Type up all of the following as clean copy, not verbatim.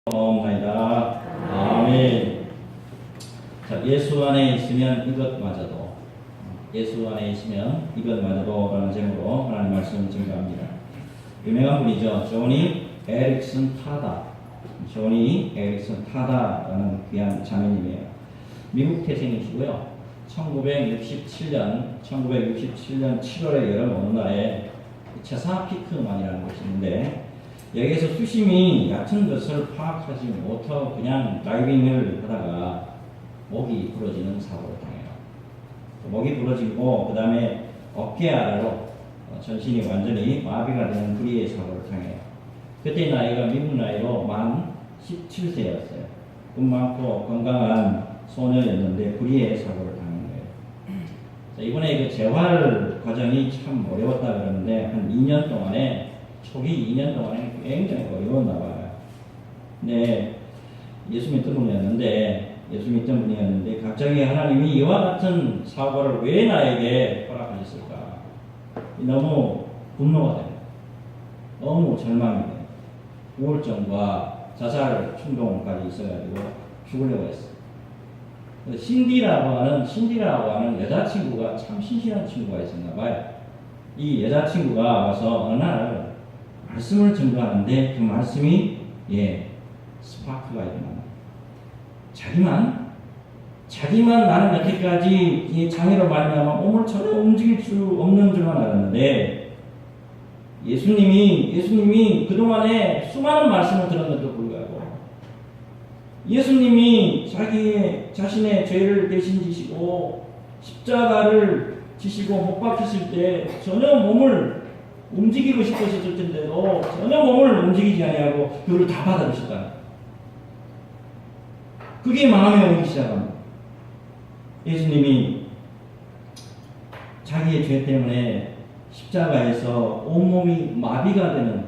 나이다. 아멘. 자, 예수 안에 있으면 이것마저도, 예수 안에 있으면 이것마저도 라는 제목으로 하나님 말씀을 증거합니다. 유명한 분이죠. 조니 에릭슨 타다. 조니 에릭슨 타다라는 귀한 자매님이에요. 미국 태생이시고요. 1967년 7월의 여름 어느 날에 체사피크만이라는 곳이 있는데, 여기에서 수심이 얕은 것을 파악하지 못하고 그냥 다이빙을 하다가 목이 부러지는 사고를 당해요. 목이 부러지고 그 다음에 어깨 아래로 전신이 완전히 마비가 되는 불의의 사고를 당해요. 그때 나이가 미국 나이로 만 17세였어요. 꿈 많고 건강한 소녀였는데 불의의 사고를 당한 거예요. 자, 이번에 그 재활 과정이 참 어려웠다 그러는데 한 2년 동안에 초기 2년 동안에 굉장히 어려웠나 봐요. 근데 예수 믿던 분이었는데 갑자기 하나님이 이와 같은 사고를 왜 나에게 허락하셨을까? 너무 분노가 돼요. 너무 절망이 돼요. 우울증과 자살 충동까지 있어가지고 죽으려고 했어요. 신디라고 하는 여자친구가 참 신실한 친구가 있었나 봐요. 이 여자친구가 와서 어느 날 말씀을 증거하는데 그 말씀이 스파크가 일어납니다. 자기만 나는 여태까지 이 장애로 말미암아 몸을 전혀 움직일 수 없는 줄만 알았는데, 예수님이 그동안에 수많은 말씀을 들었는데도 불구하고 예수님이 자신의 죄를 대신 지시고 십자가를 지시고 못 박히실 때 전혀 몸을 움직이고 싶으셨을 텐데도 전혀 몸을 움직이지 아니하고 그걸 다 받아주셨다. 그게 마음에 오기 시작합니다. 예수님이 자기의 죄 때문에 십자가에서 온몸이 마비가 되는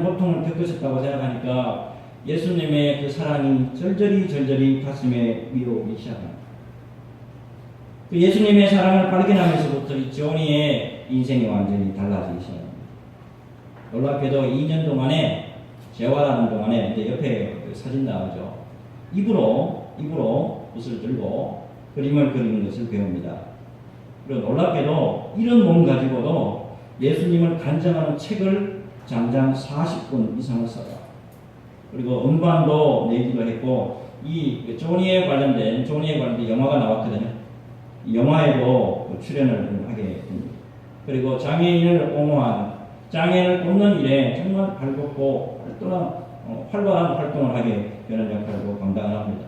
고통을 겪으셨다고 생각하니까 예수님의 그 사랑이 절절히 가슴에 위로오기 시작합니다. 그 예수님의 사랑을 발견하면서부터 이 조니의 인생이 완전히 달라지기 시작합니다. 놀랍게도 2년 동안에 재활하는 동안에 옆에 그 사진 나오죠. 입으로 붓을 들고 그림을 그리는 것을 배웁니다. 그리고 놀랍게도 이런 몸 가지고도 예수님을 간증하는 책을 장장 40권 이상을 써요. 그리고 음반도 내기도 했고, 이 조니에 관련된 영화가 나왔거든요. 영화에도 출연을 하게 됩니다. 그리고 장애인을 옹호하는, 장애인을 돕는 일에 정말 발벗고 활발한 활동을 하게 되는 역할도 감당을 합니다.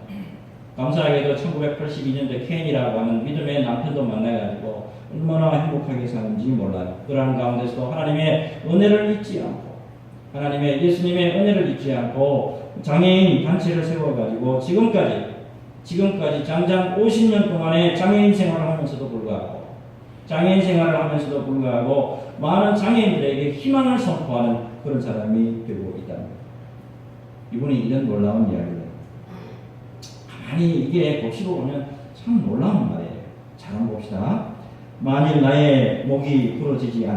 감사하게도 1982년도에 켄이라고 하는 믿음의 남편도 만나가지고 얼마나 행복하게 사는지 몰라요. 그러한 가운데서도 하나님의 은혜를 잊지 않고, 예수님의 은혜를 잊지 않고 장애인 단체를 세워가지고 지금까지 장장 50년 동안의 장애인 생활을 하면서도 불구하고 많은 장애인들에게 희망을 선포하는 그런 사람이 되고 있답니다. 이분이 이런 놀라운 이야기를 가만히 이게 곱씹어 보면 참 놀라운 말이에요. 잘 한번 봅시다. 만일 나의 목이 부러지지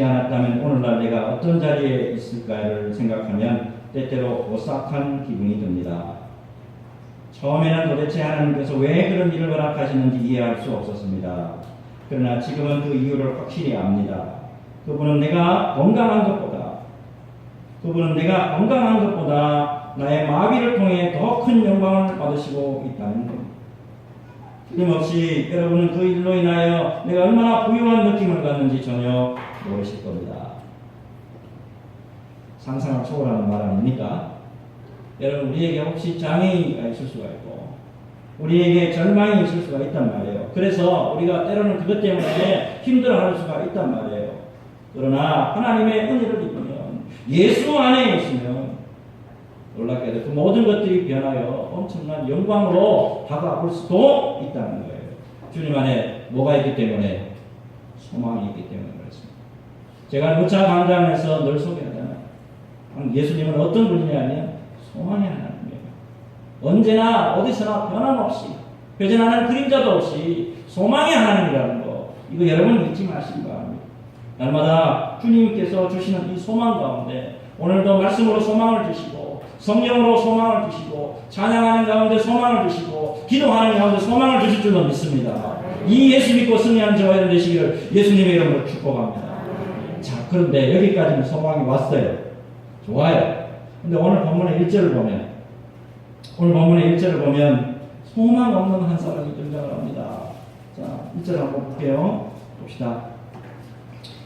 않았다면 오늘날 내가 어떤 자리에 있을까를 생각하면 때때로 오싹한 기분이 듭니다. 처음에는 도대체 하나님께서 왜 그런 일을 허락하시는지 이해할 수 없었습니다. 그러나 지금은 그 이유를 확실히 압니다. 그분은 내가 건강한 것보다 나의 마비를 통해 더 큰 영광을 받으시고 있다는 겁니다. 틀림없이 여러분은 그 일로 인하여 내가 얼마나 부유한 느낌을 갖는지 전혀 모르실 겁니다. 상상을 초월하는 말 아닙니까? 여러분, 우리에게 혹시 장애인이 있을 수가 있고 우리에게 절망이 있을 수가 있단 말이에요. 그래서 우리가 때로는 그것 때문에 힘들어할 수가 있단 말이에요. 그러나 하나님의 은혜를 입으면, 예수 안에 있으면 놀랍게도 그 모든 것들이 변하여 엄청난 영광으로 다가올 수도 있다는 거예요. 주님 안에 뭐가 있기 때문에? 소망이 있기 때문에 그렇습니다. 제가 누차 강단에서 늘 소개하잖아요. 예수님은 어떤 분이냐면 소망의 하나님이에요. 언제나 어디서나 변함없이 배전하는 그림자도 없이 소망의 하나님이라는 거, 이거 여러분 잊지 마시기 바랍니다. 날마다 주님께서 주시는 이 소망 가운데 오늘도 말씀으로 소망을 주시고 성령으로 소망을 주시고 찬양하는 가운데 소망을 주시고 기도하는 가운데 소망을 주실 줄로 믿습니다. 이 예수 믿고 승리한 저와 여러분 되시기를 예수님의 이름으로 축복합니다. 자, 그런데 여기까지는 소망이 왔어요. 좋아요. 근데 오늘 본문의 1절을 보면 소망 없는 한 사람이 등장을 합니다. 자, 1절 한번 볼게요. 봅시다.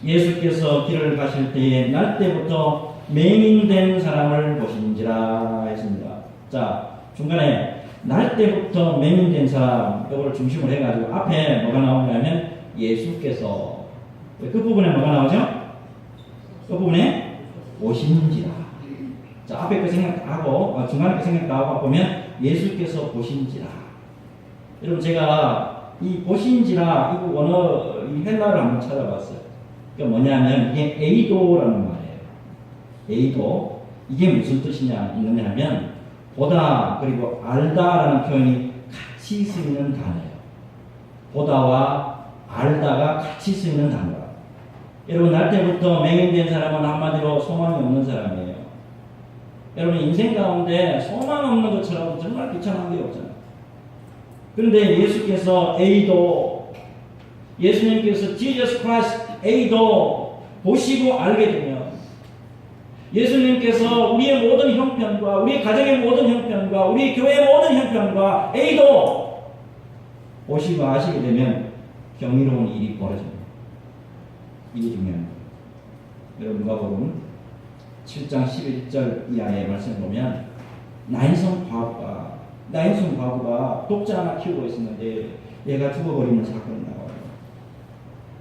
예수께서 길을 가실 때에 날 때부터 맹인된 사람을 보신지라 했습니다. 자, 중간에 날 때부터 맹인된 사람, 이걸 중심으로 해가지고 앞에 뭐가 나오냐면 예수께서, 그 부분에 뭐가 나오죠? 그 부분에 보신지라. 자, 앞에 그 생각 다 하고 중간에 그 생각 다 하고 보면 예수께서 보신지라. 여러분, 제가 이 보신지라 이 원어 이 헬라어를 한번 찾아봤어요. 그러니까 뭐냐면 이게 에이도라는 말이에요. 에이도. 이게 무슨 뜻이냐 있느냐면 보다 그리고 알다라는 표현이 같이 쓰이는 단어예요. 보다와 알다가 같이 쓰이는 단어라. 여러분, 날 때부터 맹인된 사람은 한마디로 소망이 없는 사람이에요. 여러분, 인생 가운데 소망 없는 것처럼 정말 비참한 게 없잖아요. 그런데 예수께서 에이도, 예수님께서 Jesus Christ 에이도 보시고 알게 되면 예수님께서 우리의 모든 형편과 우리 가정의 모든 형편과 우리 교회의 모든 형편과 에이도 보시고 아시게 되면 경이로운 일이 벌어집니다. 이게 중요합니다. 여러분, 누가복음 7장 11절 이하의 말씀을 보면 나인성 과부가 독자 하나 키우고 있었는데 얘가 죽어버리는 사건이 나와요.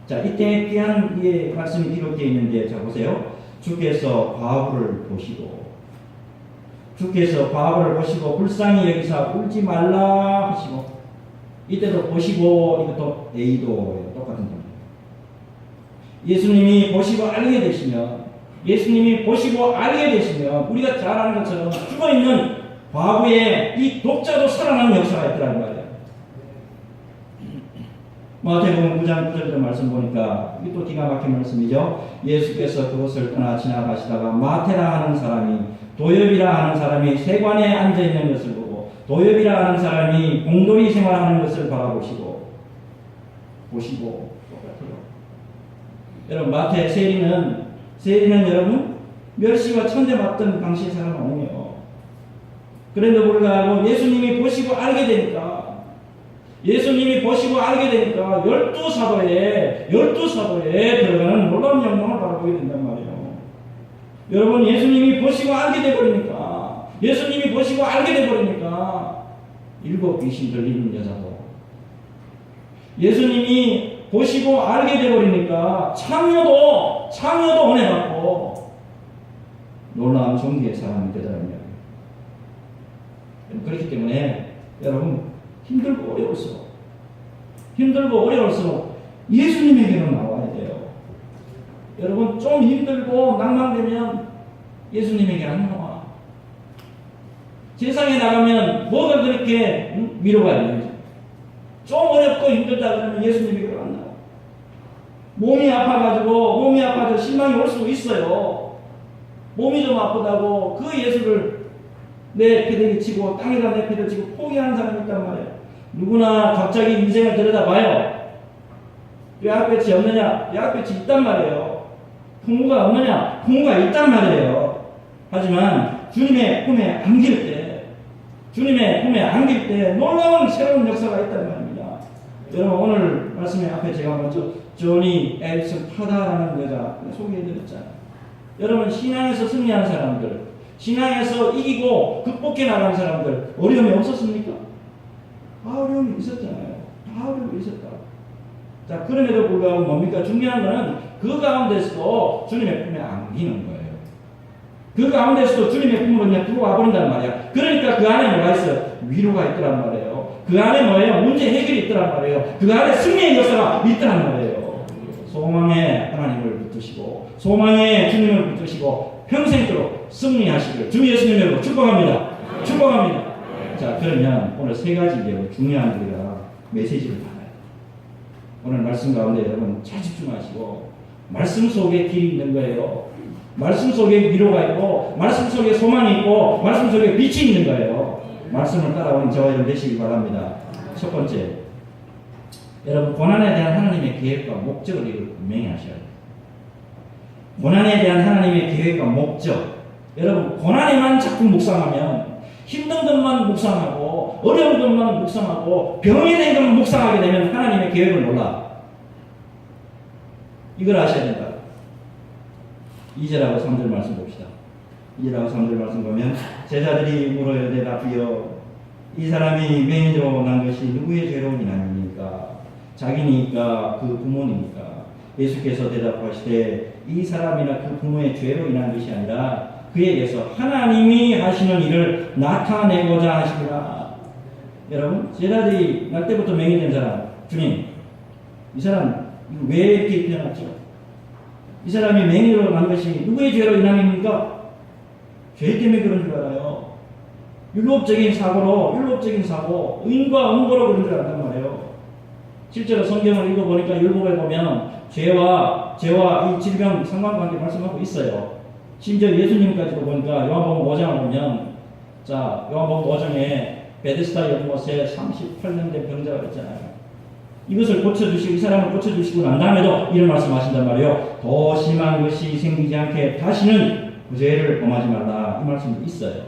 자, 이때 귀한 이 말씀이 기록되어 있는데, 자 보세요. 주께서 과부를 보시고 불쌍히 여기사 울지 말라 하시고, 이때도 보시고 이것도 에이도예요. 똑같은 겁니다. 예수님이 보시고 알게 되시면 우리가 잘 아는 것처럼 죽어있는 과부의 이 독자도 살아나는 역사가 있더라는 말이에요. 마태복음 9장 9절 말씀 보니까 이게 또 기가 막힌 말씀이죠. 예수께서 그곳을 떠나 지나가시다가 마태라 하는 사람이, 도엽이라 하는 사람이 세관에 앉아있는 것을 보고 도엽이라 하는 사람이 공돌이 생활하는 것을 바라보시고 똑같아요. 여러분, 마태 세리는 여러분 멸시와 천대 맞던 당시의 사람 아니에요. 그런데 불구하고 예수님이 보시고 알게 되니까 열두 사도에 들어가는 놀라운 영광을 바라보게 된단 말이에요. 여러분, 예수님이 보시고 알게 돼버리니까 일곱 귀신 들리는 여자도, 예수님이 보시고 알게 돼버리니까 창녀도 은혜 받고 놀라운 종기의 사람이 되더라는 거예요. 그렇기 때문에 여러분, 힘들고 어려울수록 예수님에게로 나와야 돼요. 여러분, 좀 힘들고 낭망되면 예수님에게 안 나와. 세상에 나가면 뭐가 그렇게 위로가 되는지, 좀 어렵고 힘들다 그러면 예수님에게로 안 나와. 몸이 아파서 실망이 올 수도 있어요. 몸이 좀 아프다고 그 예수를 내 패대기 치고 땅에다 내 패대기 치고 포기하는 사람이 있단 말이에요. 누구나 갑자기 인생을 들여다봐요. 뼈아볕이 없느냐? 뼈아볕이 있단 말이에요. 풍부가 없느냐? 풍부가 있단 말이에요. 하지만 주님의 품에 안길 때 놀라운 새로운 역사가 있단 말입니다. 여러분, 오늘 말씀의 앞에 제가 먼저 조니 앨리슨 파다라는 여자 소개해드렸잖아요. 여러분, 신앙에서 승리한 사람들, 신앙에서 이기고 극복해 나가는 사람들, 어려움이 없었습니까? 다 어려움이 있었잖아요. 자, 그럼에도 불구하고 뭡니까? 중요한 거는 그 가운데서도 주님의 품에 안기는 거예요. 그 가운데서도 주님의 품으로 그냥 들어와 버린단 말이야. 그러니까 그 안에 뭐가 있어요? 위로가 있더란 말이에요. 그 안에 뭐예요? 문제 해결이 있더란 말이에요. 그 안에 승리의 역사가 있더란 말이에요. 소망의 하나님을 붙드시고 소망의 주님을 붙드시고 평생도록 승리하시길 주 예수님으로 축복합니다. 자, 그러면 오늘 세 가지 매우 중요한 우리가 메시지를 받아요. 오늘 말씀 가운데 여러분 잘 집중하시고 말씀 속에 길이 있는 거예요. 말씀 속에 위로가 있고, 말씀 속에 소망이 있고, 말씀 속에 빛이 있는 거예요. 말씀을 따라오는 저와 여러분 되시기 바랍니다. 첫 번째, 여러분 고난에 대한 하나님의 계획과 목적을 이걸 분명히 하셔야 돼요. 고난에 대한 하나님의 계획과 목적. 여러분 고난에만 자꾸 묵상하면, 힘든 것만 묵상하고 어려운 것만 묵상하고 병에 대한 것만 묵상하게 되면 하나님의 계획을 몰라. 이걸 아셔야 된다. 2절하고 3절 말씀 봅시다. 2절하고 3절 말씀 보면 제자들이 물어요. 대답하여 이 사람이 맹인으로 난 것이 누구의 죄로 인함입니까? 자기니까 그 부모니까? 예수께서 대답하시되 이 사람이나 그 부모의 죄로 인한 것이 아니라 그에게서 하나님이 하시는 일을 나타내고자 하시구나. 여러분 제자들이 날 때부터 맹인된 사람, 주님 이 사람 왜 이렇게 태어났죠? 이 사람이 맹인으로 난 것이 누구의 죄로 인함입니까? 죄 때문에 그런 줄 알아요. 율법적인 사고, 의인과 음보로 그런 줄 안단 말이에요. 실제로 성경을 읽어보니까 율법에 보면 죄와 이 질병 상관관계 말씀하고 있어요. 심지어 예수님까지도 보니까 요한복음 5장을 보면, 자, 요한복음 5장에 베데스다 연못에 38년 된 병자가 있잖아요. 이것을 고쳐주시고, 이 사람을 고쳐주시고 난 다음에도 이런 말씀 하신단 말이에요. 더 심한 것이 생기지 않게 다시는 그 죄를 범하지 말라. 이 말씀도 있어요.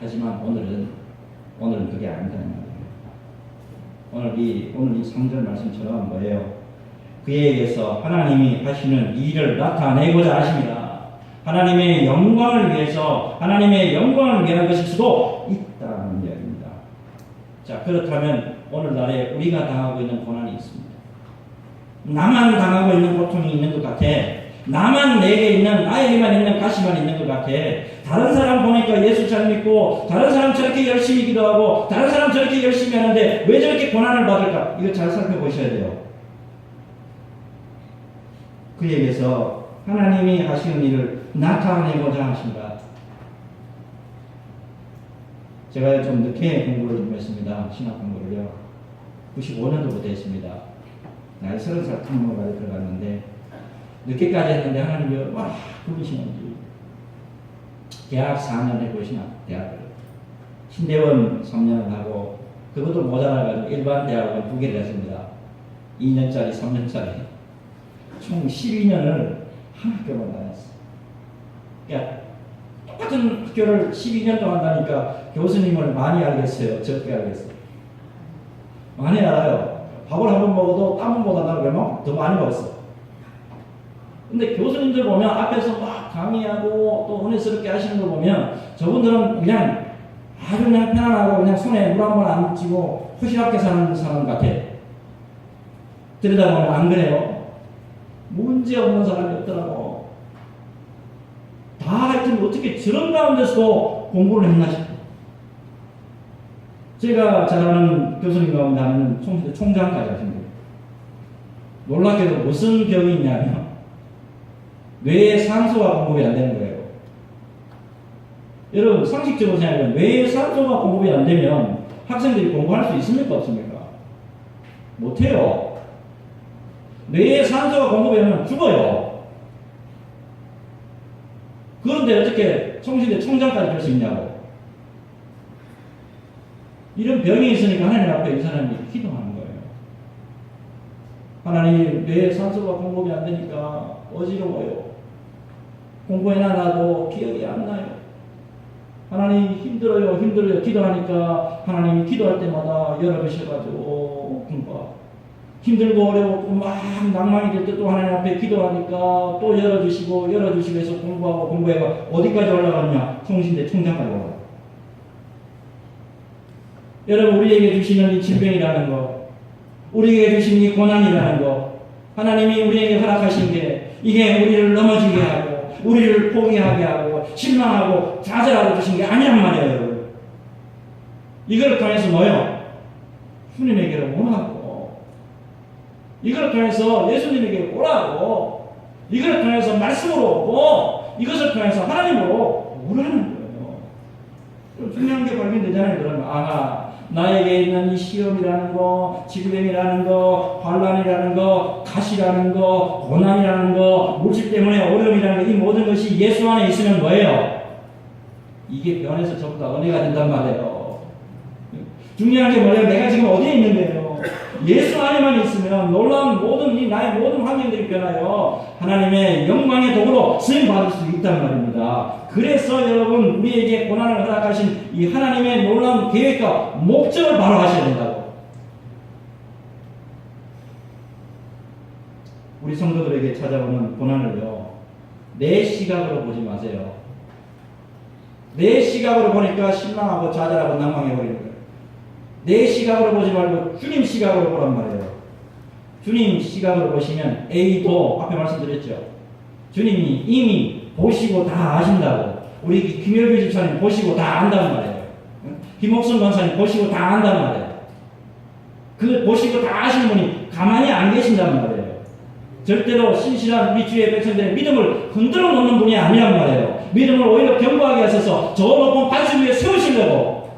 하지만 오늘은 그게 아니다는 말이에요. 오늘 이 3절 말씀처럼 뭐예요? 그에 의해서 하나님이 하시는 일을 나타내고자 하십니다. 하나님의 영광을 위해서, 하나님의 영광을 위한 것일 수도 있다는 이야기입니다. 자, 그렇다면 오늘날에 우리가 당하고 있는 고난이 있습니다. 나만 당하고 있는 고통이 있는 것 같아. 나만 나에게만 있는 가시만 있는 것 같아. 다른 사람 보니까 예수 잘 믿고, 다른 사람 저렇게 열심히 기도하고, 다른 사람 저렇게 열심히 하는데 왜 저렇게 고난을 받을까? 이거 잘 살펴보셔야 돼요. 그에게서 하나님이 하시는 일을 나타내고자 하신다. 제가 좀 늦게 공부를 좀 했습니다. 신학 공부를요. 95년도부터 했습니다. 나이 30살 탐험가에 들어갔는데 늦게까지 했는데 하나님이 와 부르시는지. 대학 4년 해보시나 대학을. 신대원 3년을 하고 그것도 모자라가지고 일반 대학을 2개를 했습니다. 2년짜리 3년짜리. 총 12년을 한 학교만 다녔어. 그러니까 똑같은 학교를 12년 동안 다니까 교수님을 많이 알겠어요? 적게 알겠어요? 많이 알아요. 밥을 한 번 먹어도 딴 번보다 나를 더 많이 먹었어. 근데 교수님들 보면 앞에서 막 강의하고 또 은혜스럽게 하시는 거 보면 저분들은 그냥 아주 그냥 편안하고 그냥 손에 물 한 번 안 쥐고 호시랍게 사는 사람 같아. 들여다보면 안 그래요? 문제 없는 사람이 없더라고. 다 하여튼 어떻게 저런 가운데서도 공부를 했나 싶어. 제가 잘 아는 교수님 가운데 하는 총장까지 하신 거예요. 놀랍게도 무슨 병이 있냐면 뇌에 산소가 공급이 안 되는 거예요. 여러분 상식적으로 생각하면 뇌에 산소가 공급이 안 되면 학생들이 공부할 수 있습니까? 없습니까? 못해요. 뇌에 산소가 공급이 되면 죽어요. 그런데 어떻게 총신대 총장까지 될 수 있냐고. 이런 병이 있으니까 하나님 앞에 이 사람이 기도하는 거예요. 하나님, 뇌에 산소가 공급이 안 되니까 어지러워요. 공부해놔도 기억이 안 나요. 하나님 힘들어요. 기도하니까 하나님이 기도할 때마다 열어주셔가지고 공부하고 힘들고 어려웠고 막 낭만이 될 때 또 하나님 앞에 기도하니까 또 열어주시고 해서 공부해가 어디까지 올라갔냐? 총신대 총장까지 올라가. 여러분 우리에게 주시는 이 질병이라는 거, 우리에게 주신 이 고난이라는 거, 하나님이 우리에게 허락하신 게 이게 우리를 넘어지게 하고 우리를 포기하게 하고 실망하고 좌절하고 주신 게 아니란 말이에요. 여러분. 이걸 통해서 뭐요? 주님에게로 오라고. 이걸 통해서 예수님에게 오라고. 이걸 통해서 말씀으로 오고 이것을 통해서 하나님으로 오라는 거예요. 중요한 게 발견되잖아요. 그러면 나에게 있는 이 시험이라는 거, 질병이라는 거, 환란이라는 거, 가시라는 거, 고난이라는 거, 물질 때문에 어려움이라는 거, 이 모든 것이 예수 안에 있으면 뭐예요? 이게 변해서 전부 다 은혜가 된단 말이에요. 중요한 게 뭐예요? 내가 지금 어디에 있는데요? 예수 안에만 있으면 놀라운 모든 이 나의 모든 환경들이 변하여 하나님의 영광의 도구로 쓰임 받을 수 있단 말입니다. 그래서 여러분 우리에게 고난을 허락하신 이 하나님의 놀라운 계획과 목적을 바로 하셔야 된다고. 우리 성도들에게 찾아오는 고난을요, 내 시각으로 보지 마세요. 내 시각으로 보니까 실망하고 좌절하고 낭망해버리는 거예요. 내 시각으로 보지 말고 주님 시각으로 보란 말이에요. 주님 시각으로 보시면 A도 앞에 말씀드렸죠. 주님이 이미 보시고 다 아신다고. 우리 김열규 집사님 보시고 다 안단 말이에요. 김옥순 권사님 보시고 다 안단 말이에요. 그 보시고 다 아시는 분이 가만히 안 계신단 말이에요. 절대로 신실한 우리 주의 백성들의 믿음을 흔들어 놓는 분이 아니란 말이에요. 믿음을 오히려 견고하게 하셔서 저 높은 반석 위에 세우시려고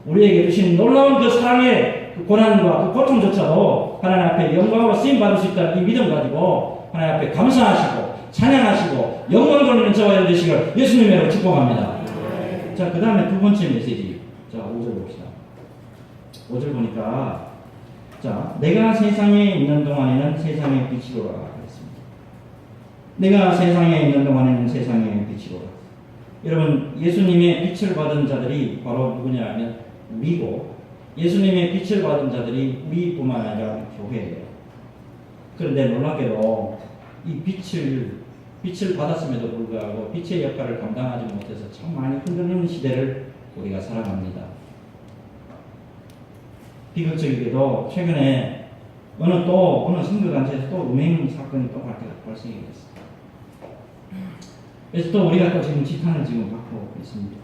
우리에게 주신 놀라운 그 사랑의 그 고난과 그 고통조차도 하나님 앞에 영광으로 쓰임받을 수 있다는 이 믿음 가지고 하나님 앞에 감사하시고 찬양하시고 영광 돌리는 저와 여러분 되시길 예수님으로 축복합니다. 자, 그 다음에 두 번째 메시지. 자, 5절 봅시다. 5절 보니까 자, 내가 세상에 있는 동안에는 세상의 빛이로라 그랬습니다. 내가 세상에 있는 동안에는 세상의 빛이로라. 여러분, 예수님의 빛을 받은 자들이 바로 누구냐 하면 우리고, 예수님의 빛을 받은 자들이 우리뿐만 아니라 교회예요. 그런데 놀랍게도 이 빛을 받았음에도 불구하고 빛의 역할을 감당하지 못해서 참 많이 흔들리는 시대를 우리가 살아갑니다. 비극적이게도 최근에 어느 선교단체에서 또 음행 사건이 또 발생이 됐습니다. 그래서 또 우리가 또 지금 지탄을 지금 받고 있습니다.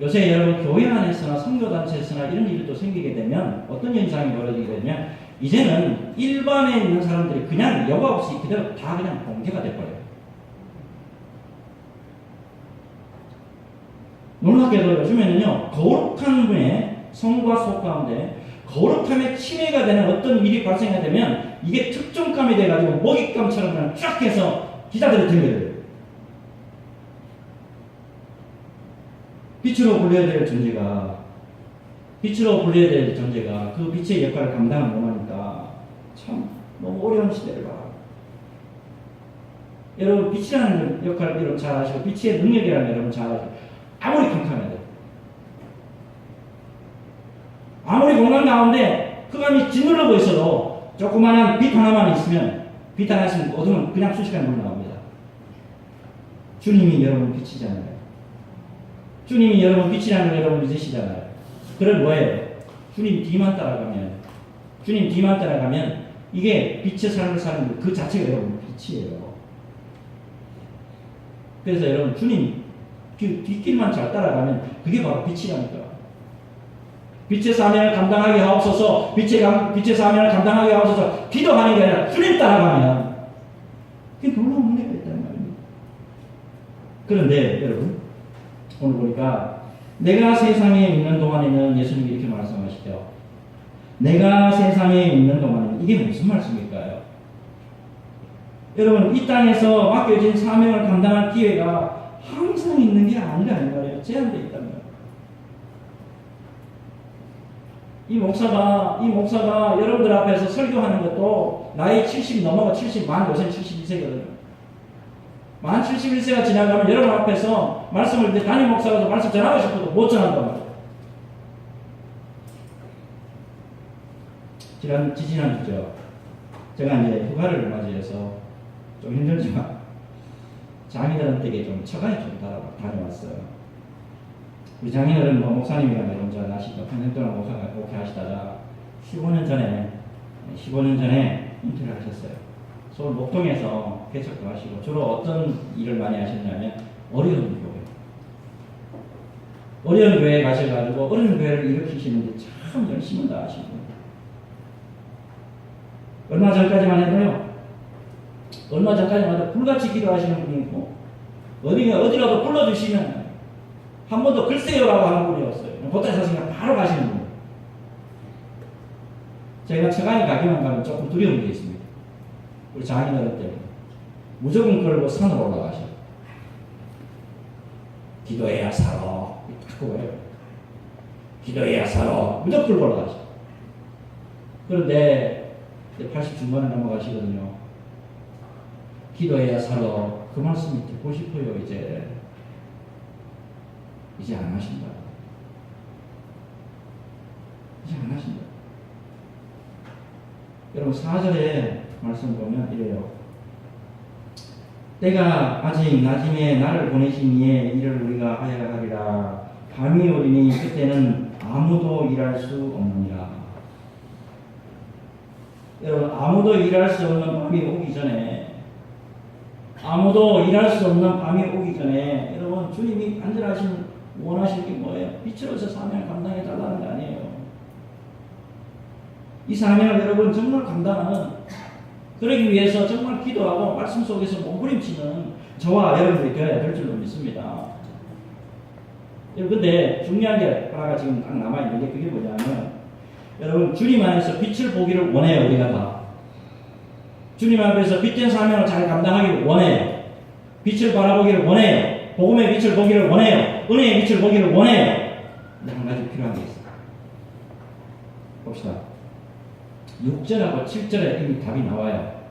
요새 여러분 교회 안에서나 선교단체에서나 이런 일이 또 생기게 되면 어떤 현상이 벌어지게 되면 이제는 일반에 있는 사람들이 그냥 여과 없이 그대로 다 그냥 공개가 돼버려요. 놀랍게도 요즘에는요, 거룩한 분의 성과 속 가운데 거룩함에 침해가 되는 어떤 일이 발생하게 되면 이게 특종감이 돼가지고 먹잇감처럼 그냥 쫙 해서 기자들이 등겨요. 빛으로 불려야 될 존재가 그 빛의 역할을 감당을 못하니까 참 너무 어려운 시대를 봐. 여러분, 빛이라는 역할을 여러분 잘 아시고 빛의 능력이라는 여러분 잘 아시고 아무리 캄캄해도 아무리 공간 가운데 흑암이 짓눌러고 있어도 조그마한 빛 하나만 있으면 빛 하나 있으면 어두운 그냥 순식간에 물 나옵니다. 주님이 여러분 빛이잖아요. 주님이 여러분 빛이라는 걸 여러분 믿으시잖아요. 그럼 뭐예요? 주님 뒤만 따라가면 이게 빛의 삶을 사는 그 자체가 여러분 빛이에요. 그래서 여러분 주님 그 뒷길만 잘 따라가면 그게 바로 빛이라니까. 빛의 사명을 감당하게 하옵소서. 빛의 사명을 감당하게 하옵소서. 기도하는 게 아니라 주님 따라가면 그게 놀라운 은혜가 있다는 말입니다. 그런데 여러분 오늘 보니까 내가 세상에 있는 동안에는 예수님이 이렇게 말씀하시죠. 내가 세상에 있는 동안에는 이게 무슨 말씀일까요? 여러분, 이 땅에서 맡겨진 사명을 감당할 기회가 항상 있는 게 아니라는 말이에요. 제한되어 있다는 거예요. 이 목사가 여러분들 앞에서 설교하는 것도 나이 70 넘어가 70, 만 요새 71세거든요. 만 71세가 지나가면 여러분 앞에서 말씀을 이제 담임 목사가 말씀 전하고 싶어도 못 전한단 말이에요. 지지난주죠. 제가 이제 휴가를 맞이해서 좀 힘들지만 장인어른에게 좀 처가에 좀 다녀왔어요. 우리 장인어른 목사님이랑 여러분 잘 아시죠? 평생 동안 목회하시다가 15년 전에 은퇴를 하셨어요. 서울 목동에서 개척도 하시고 주로 어떤 일을 많이 하셨냐면 어려운 교회에 가셔가지고 어려운 교회를 일으키시는데 참 열심히 다 하시고 얼마 전까지만 해도 불같이 기도하시는 분이 있고 어디라도 불러주시면 한 번 더 글쎄요라고 하는 분이었어요. 보따리 사시면 바로 가시는 분. 제가 처가에 가기만 가면 조금 두려운 게 있습니다. 우리 장인어른 때문에 무조건 끌고 산으로 올라가셔. 기도해야 살아. 그거예요. 기도해야 살아. 무조건 끌고 올라가셔. 그런데 80 중반에 넘어가시거든요. 기도해야 살아. 그 말씀이 듣고 싶어요. 이제 안 하신다. 이제 안 하신다. 여러분 4절에 말씀 보면 이래요. 때가 아직 낮임에 나를 보내신 이에 이를 우리가 하여야 하리라. 밤이 오리니 그때는 아무도 일할 수 없느니라. 여러분 아무도 일할 수 없는 밤이 오기 전에, 아무도 일할 수 없는 밤이 오기 전에 여러분 주님이 원하시는 게 뭐예요? 빛으로서 사명을 감당해 달라는 게 아니에요. 이 사명을 여러분 정말 감당하는, 그러기 위해서 정말 기도하고 말씀 속에서 몸부림치는 저와 여러분들이 되어야 될 줄로 믿습니다. 여러분 근데 중요한 게 하나가 지금 딱 남아있는데 그게 뭐냐면, 여러분 주님 안에서 빛을 보기를 원해요. 우리가 다 주님 앞에서 빛된 사명을 잘 감당하기를 원해요. 빛을 바라보기를 원해요. 복음의 빛을 보기를 원해요. 은혜의 빛을 보기를 원해요. 근데 한 가지 필요한 게 있어요. 봅시다. 6절하고 7절에 이미 답이 나와요.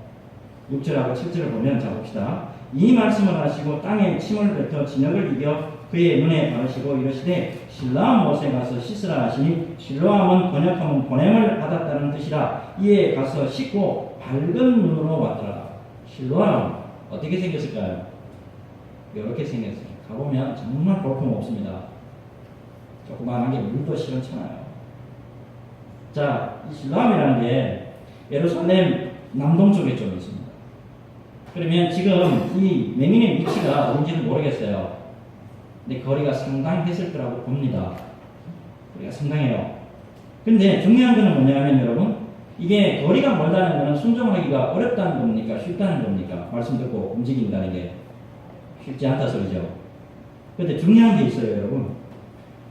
6절하고 7절을 보면, 자 봅시다. 이 말씀을 하시고 땅에 침을 뱉어 진역을 이겨 그의 눈에 바르시고 이르시되 실로암 못에 가서 씻으라 하시니, 실로암은 번역하면 보냄을 받았다는 뜻이라. 이에 가서 씻고 밝은 눈으로 왔더라. 실로암 어떻게 생겼을까요? 이렇게 생겼어요. 가보면 정말 볼품 없습니다. 조그마한 게 물도 시원찮아요. 자, 이 실로암이라는 게 예루살렘 남동쪽에 좀 있습니다. 그러면 지금 이 맹인의 위치가 어딘지는 모르겠어요. 근데 거리가 상당했을 거라고 봅니다. 거리가 상당해요. 근데 중요한 거는 뭐냐면 여러분, 이게 거리가 멀다는 거는 순종하기가 어렵다는 겁니까? 쉽다는 겁니까? 말씀 듣고 움직인다는 게 쉽지 않다 소리죠. 근데 중요한 게 있어요, 여러분.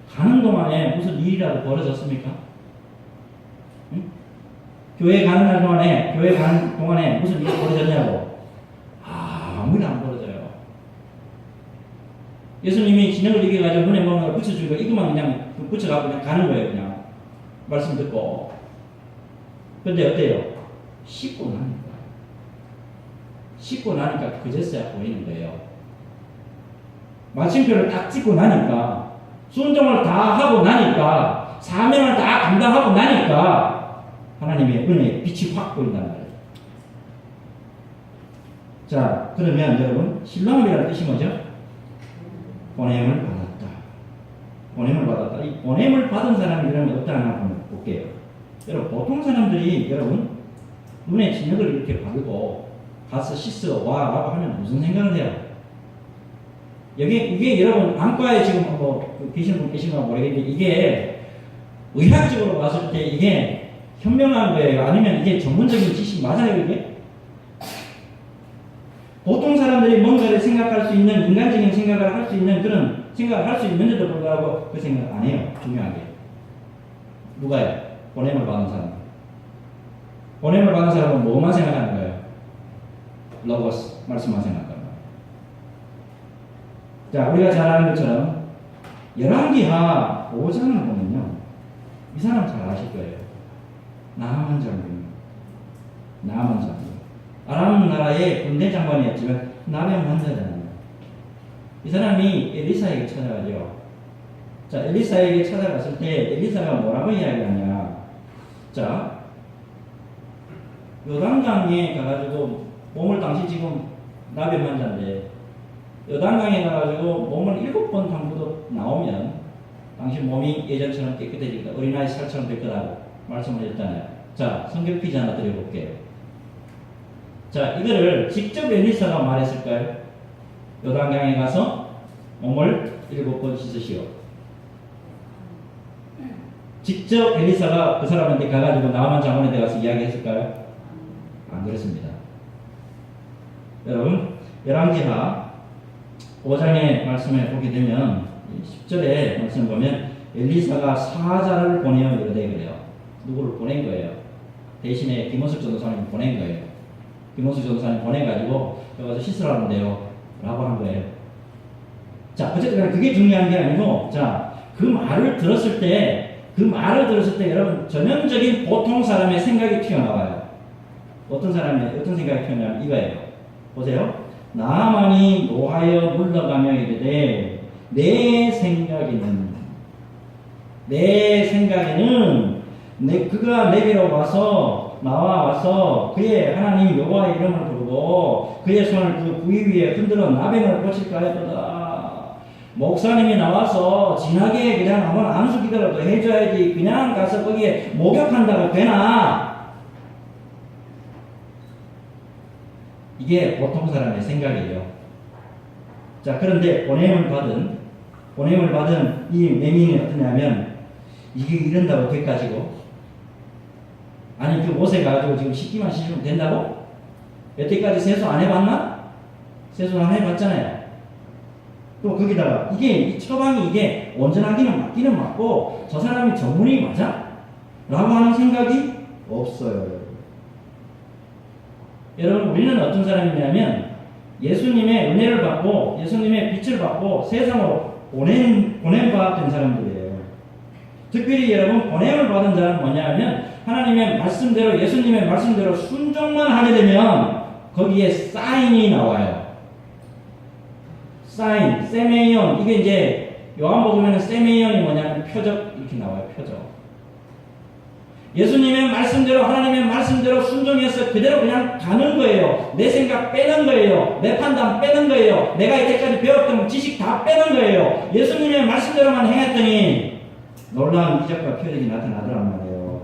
가는 동안에 무슨 일이라도 벌어졌습니까? 응? 교회 가는 동안에 무슨 일이 벌어졌냐고? 아무 일 안 벌어져요. 예수님이 진역을 이겨가지고 눈에 뭔가 붙여주고 이것만 그냥 붙여갖고 그냥 가는 거예요. 그냥 말씀 듣고. 근데 어때요? 씻고 나니까 그제서야 보이는 거예요. 마침표를 딱 찍고 나니까, 순종을 다 하고 나니까, 사명을 다 감당하고 나니까 하나님의 은혜의 빛이 확 보인단 말이에요. 자, 그러면 여러분 실로암이라는 뜻이 뭐죠? 보냄을 받았다. 보냄을 받았다. 이 보냄을 받은 사람이 그러면 어떠하나 한번 볼게요. 여러분 보통 사람들이 여러분 눈에 진역을 이렇게 바르고 가서 씻어 와 라고 하면 무슨 생각을 해요? 이게 여러분 안과에 지금 계신 분 계신가 모르겠는데, 이게 의학적으로 봤을 때 이게 현명한 거예요? 아니면 이게 전문적인 지식 맞아요 이게? 보통 사람들이 뭔가를 생각할 수 있는, 인간적인 생각을 할 수 있는 그런 생각을 할 수 있는데도 불구하고 그 생각 안 해요. 중요하게. 누가요? 보냄을 받은 사람. 보냄을 받은 사람은 뭐만 생각하는 거예요? 로고스, 말씀만 생각하는 거예요. 자, 우리가 잘 아는 것처럼 열왕기하 5장을 보면요, 이 사람 잘 아실 거예요. 나하만 장군. 아람 나라의 군대 장관이었지만 나병 환자잖아요. 이 사람이 엘리사에게 찾아가죠. 자, 엘리사에게 찾아갔을 때 엘리사가 뭐라고 이야기하냐? 자, 요단강에 가가지고 몸을, 당시 지금 나병 환자인데 요단강에 가가지고 몸을 7번 담그도 나오면 당시 몸이 예전처럼 깨끗해지니까 어린아이 살처럼 될 거라고 말씀을 했잖아요. 자, 성경 퀴즈 하나 드려볼게요. 자, 이거를 직접 엘리사가 말했을까요? 요단강에 가서 몸을 7번 씻으시오. 직접 엘리사가 그 사람한테 가가지고 나만 장군한테 가서 이야기했을까요? 안 그렇습니다. 여러분, 열왕기하 5장의 말씀을 보게 되면 10절에 말씀 보면 엘리사가 사자를 보내어 이르되 그래요. 누구를 보낸 거예요? 대신에 김원석 전도사님을 보낸 거예요. 김원수 전사님 보내가지고 여기 가서 씻으라는데요 라고 한 거예요. 자, 어쨌든 그게 중요한 게 아니고, 자, 그 말을 들었을 때 여러분 전형적인 보통 사람의 생각이 튀어나와요. 어떤 생각이 튀어나오면 이거예요. 보세요. 나만이 노하여 물러가며 이르되 내 생각에는 그가 내게로 나와서 그의 하나님 여호와의 이름을 부르고 그의 손을 그 부위 위에 흔들어 나병을 고칠까 했도다. 목사님이 나와서 진하게 그냥 한번 안수기도라도 해줘야지 그냥 가서 거기에 목욕한다고 되나? 이게 보통 사람의 생각이에요. 자, 그런데 보냄을 받은 이 맹인이 어떠냐면, 이게 이런다고 돼가지고, 아니, 그 옷에 가지고 지금 씻기만 씻으면 된다고? 여태까지 세수 안 해봤나? 세수 안 해봤잖아요. 또 거기다가, 이 처방이 이게 온전하기는 맞기는 맞고, 저 사람이 전문이 맞아? 라고 하는 생각이 없어요. 여러분, 우리는 어떤 사람이냐면 예수님의 은혜를 받고 예수님의 빛을 받고 세상으로 보냄받은 사람들이에요. 특별히 여러분, 보냄을 받은 자는 뭐냐면 하나님의 말씀대로, 예수님의 말씀대로 순종만 하게 되면 거기에 사인이 나와요. 사인, 세메이온. 이게 이제 요한복음에는 세메이온이 뭐냐면 표적 이렇게 나와요. 표적. 예수님의 말씀대로, 하나님의 말씀대로 순종해서 그대로 그냥 가는 거예요. 내 생각 빼는 거예요. 내 판단 빼는 거예요. 내가 이때까지 배웠던 지식 다 빼는 거예요. 예수님의 말씀대로만 행했더니 놀라운 이적과 표적이 나타나더란 말이에요.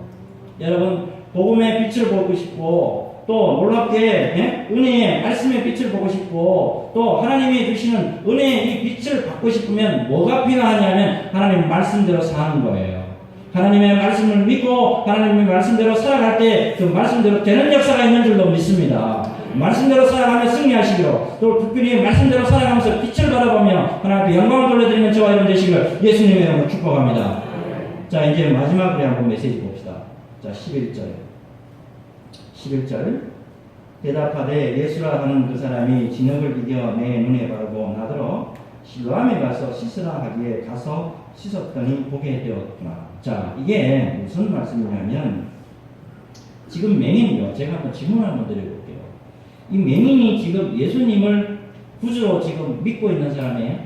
여러분, 복음의 빛을 보고 싶고, 또 놀랍게 은혜의 말씀의 빛을 보고 싶고, 또 하나님이 주시는 은혜의 이 빛을 받고 싶으면 뭐가 필요하냐면 하나님 말씀대로 사는 거예요. 하나님의 말씀을 믿고 하나님의 말씀대로 살아갈 때 그 말씀대로 되는 역사가 있는 줄로 믿습니다. 말씀대로 살아가며 승리하시기로, 또 특별히 말씀대로 살아가면서 빛을 바라보며 하나님께 영광을 돌려드리는 저와 여러분 되시기를 예수님의 이름으로 축복합니다. 자, 이제 마지막으로 한번 메시지 봅시다. 자, 11절 대답하되 예수라 하는 그 사람이 진흙을 이겨 내 눈에 바르고 나더러 실로암에 가서 씻으라 하기에 가서 씻었더니 보게 되었구나. 자, 이게 무슨 말씀이냐면, 지금 맹인이요. 제가 한번 질문을 한번 드려볼게요. 이 맹인이 지금 예수님을 구주로 지금 믿고 있는 사람이에요?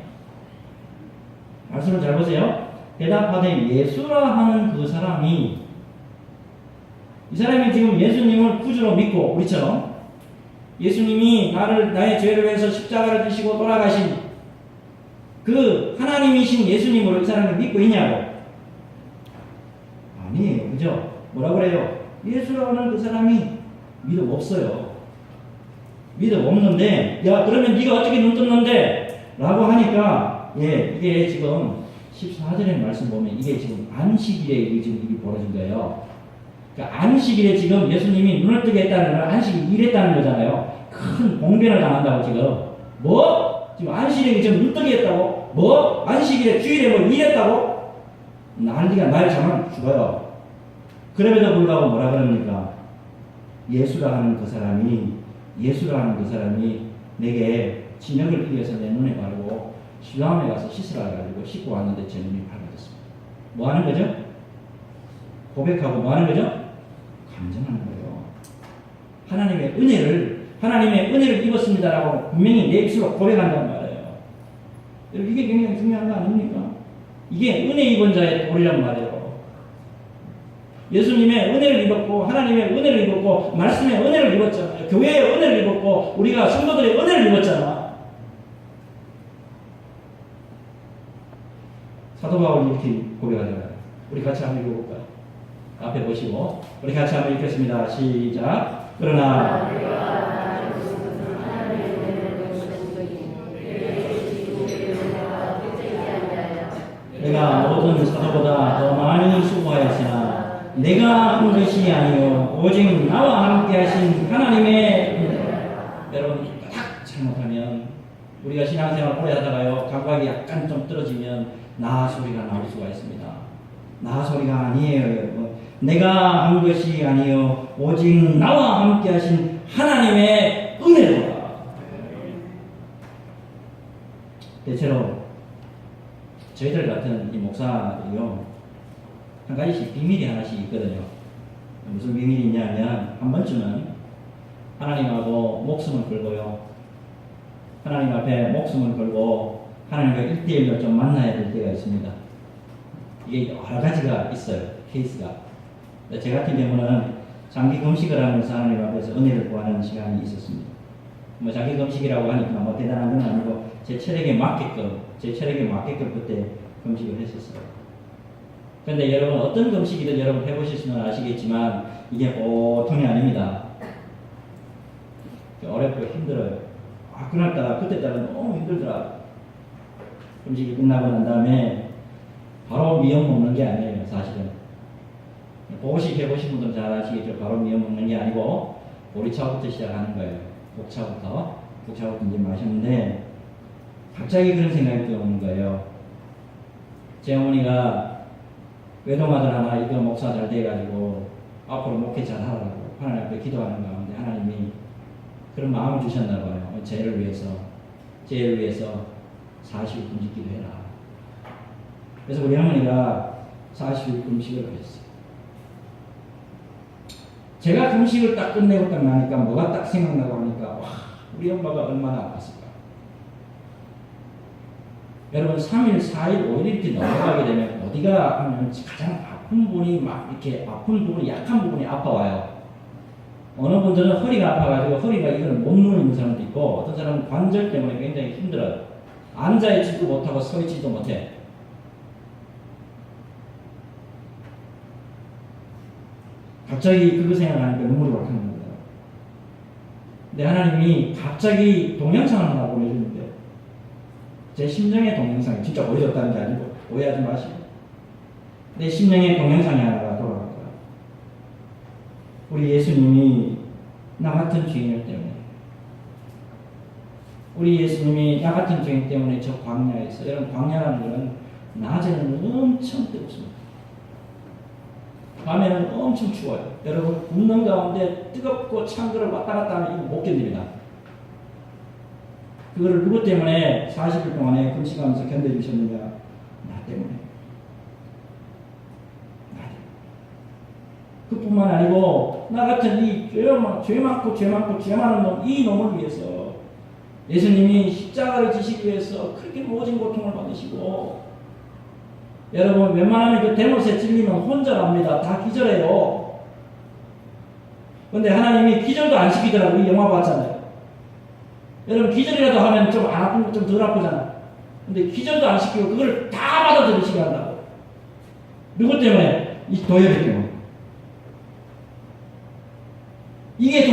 말씀을 잘 보세요. 대답하되 예수라 하는 그 사람이, 이 사람이 지금 예수님을 구주로 믿고, 우리처럼 예수님이 나의 죄를 위해서 십자가를 지시고 돌아가신 그 하나님이신 예수님으로 이 사람을 믿고 있냐고? 아니에요. 그죠? 뭐라 그래요? 예수라는 그 사람이 믿음 없어요. 믿음 없는데, 야, 그러면 네가 어떻게 눈 떴는데? 라고 하니까, 이게 지금 14절의 말씀 보면 이게 지금 안식일에 이게 지금 일이 벌어진 거예요. 그러니까 안식일에 지금 예수님이 눈을 뜨게 했다는 건 안식일 일했다는 거잖아요. 큰 봉변을 당한다고 지금. 뭐? 지금 안식일에 지금 눈 뜨게 했다고? 뭐? 안식일에 주일에 뭐 일했다고? 난리가 날 자면 죽어요. 그럼에도 불구하고 뭐라 그럽니까? 예수라 하는 그 사람이 내게 진영을 이겨서 내 눈에 바르고 실로암에 가서 씻으라 해가지고 씻고 왔는데 제 눈이 밝아졌습니다. 뭐 하는 거죠? 고백하고 뭐 하는 거죠? 감정하는 거예요. 하나님의 은혜를 입었습니다라고 분명히 내 입술로 고백한단 말이에요. 여러분, 이게 굉장히 중요한 거 아닙니까? 이게 은혜 입은 자의 도리란 말이에요. 예수님의 은혜를 입었고, 하나님의 은혜를 입었고, 말씀의 은혜를 입었잖아요. 교회의 은혜를 입었고, 우리가 성도들의 은혜를 입었잖아. 사도 바울이 이렇게 고백하잖아요. 우리 같이 한번 읽어볼까요? 앞에 보시고 우리 같이 한번 읽겠습니다. 시작. 그러나 내가 모든 사도보다 더 많이 수고하였으나 내가 한 것이 아니요 오직 나와 함께 하신 하나님의 여러분, 딱 잘못하면 우리가 신앙생활 오래 하다가요 감각이 약간 좀 떨어지면 나 소리가 나올 수가 있습니다. 나 소리가 아니에요, 여러분. 내가 한 것이 아니요 오직 나와 함께 하신 하나님의 은혜로다. 대체로 저희들 같은 이 목사들이요, 한 가지씩 비밀이 하나씩 있거든요. 무슨 비밀이 있냐면, 한 번쯤은 하나님하고 목숨을 걸고요, 하나님 앞에 목숨을 걸고 하나님과 1대1로 좀 만나야 될 때가 있습니다. 이게 여러 가지가 있어요, 케이스가. 제 같은 경우는 장기 금식을 하면서 하나님 앞에서 은혜를 구하는 시간이 있었습니다. 뭐 장기 금식이라고 하니까 뭐 대단한 건 아니고 제 체력에 맞게끔 그때 금식을 했었어요. 그런데 여러분, 어떤 금식이든 여러분 해보셨으면 아시겠지만 이게 보통이 아닙니다. 어렵고 힘들어요. 그날따라 그때따라 너무 힘들더라. 금식이 끝나고 난 다음에 바로 미역 먹는 게 아니에요, 사실은. 보식 해보신 분들은 잘 아시겠죠. 바로 미역 먹는 게 아니고 보리차부터 시작하는 거예요. 국차부터 이제 마셨는데, 갑자기 그런 생각이 드는 거예요. 제 어머니가 외동아들 하나 이거 목사 잘 돼가지고 앞으로 목회 잘 하라고 하나님 앞에 기도하는 가운데 하나님이 그런 마음을 주셨나 봐요. 쟤를 위해서 40일 금식 기도해라. 그래서 우리 어머니가 40일 금식을 하셨어요. 제가 금식을 딱 끝내고 딱 나니까 뭐가 딱 생각나고 하니까, 와, 우리 엄마가 얼마나 아팠을까. 여러분, 3일, 4일, 5일 이렇게 넘어가게 되면 어디가 하면 가장 아픈 부분이 막 이렇게 아픈 부분이, 약한 부분이 아파와요. 어느 분들은 허리가 아파가지고 허리가 이걸 못 누르는 사람도 있고, 어떤 사람은 관절 때문에 굉장히 힘들어요. 앉아있지도 못하고 서있지도 못해. 갑자기 그거 생각하니까 눈물이 확 나는 거예요. 근데 하나님이 갑자기 동영상을 하나 보내주는데, 제 심정의 동영상이 진짜 보여줬다는 게 아니고 오해하지 마시고, 내 심정의 동영상이 하나가 돌아갈 거야. 우리 예수님이 나 같은 죄인을 때문에, 우리 예수님이 나 같은 죄인 때문에 저 광야에서, 여러분, 광야라는 것은 낮에는 엄청 뜨겁습니다. 밤에는 엄청 추워요. 여러분, 굽는 가운데 뜨겁고 찬 거를 왔다 갔다 하면 이거 못 견딥니다. 그거를 누구 때문에 40일 동안에 금식하면서 견뎌주셨느냐? 나 때문에. 그뿐만 아니고 나 같은 이 죄 많은 놈, 이 놈을 위해서 예수님이 십자가를 지시기 위해서 그렇게 모진 고통을 받으시고, 여러분, 웬만하면 그 대못에 찔리면 혼절합니다. 다 기절해요. 근데 하나님이 기절도 안 시키더라고요. 우리 영화 봤잖아요. 여러분, 기절이라도 하면 좀 안 아픈 거 좀 덜 아프잖아. 근데 기절도 안 시키고 그걸 다 받아들이시게 한다고. 누구 때문에? 이 도혈이 때문에. 이게